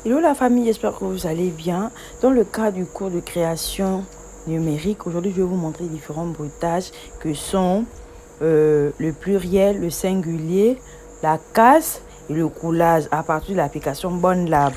Hello la famille, j'espère que vous allez bien. Dans le cadre du cours de création numérique, aujourd'hui je vais vous montrer différents bruitages que sont le pluriel, le singulier, la casse et le coulage à partir de l'application BonneLab.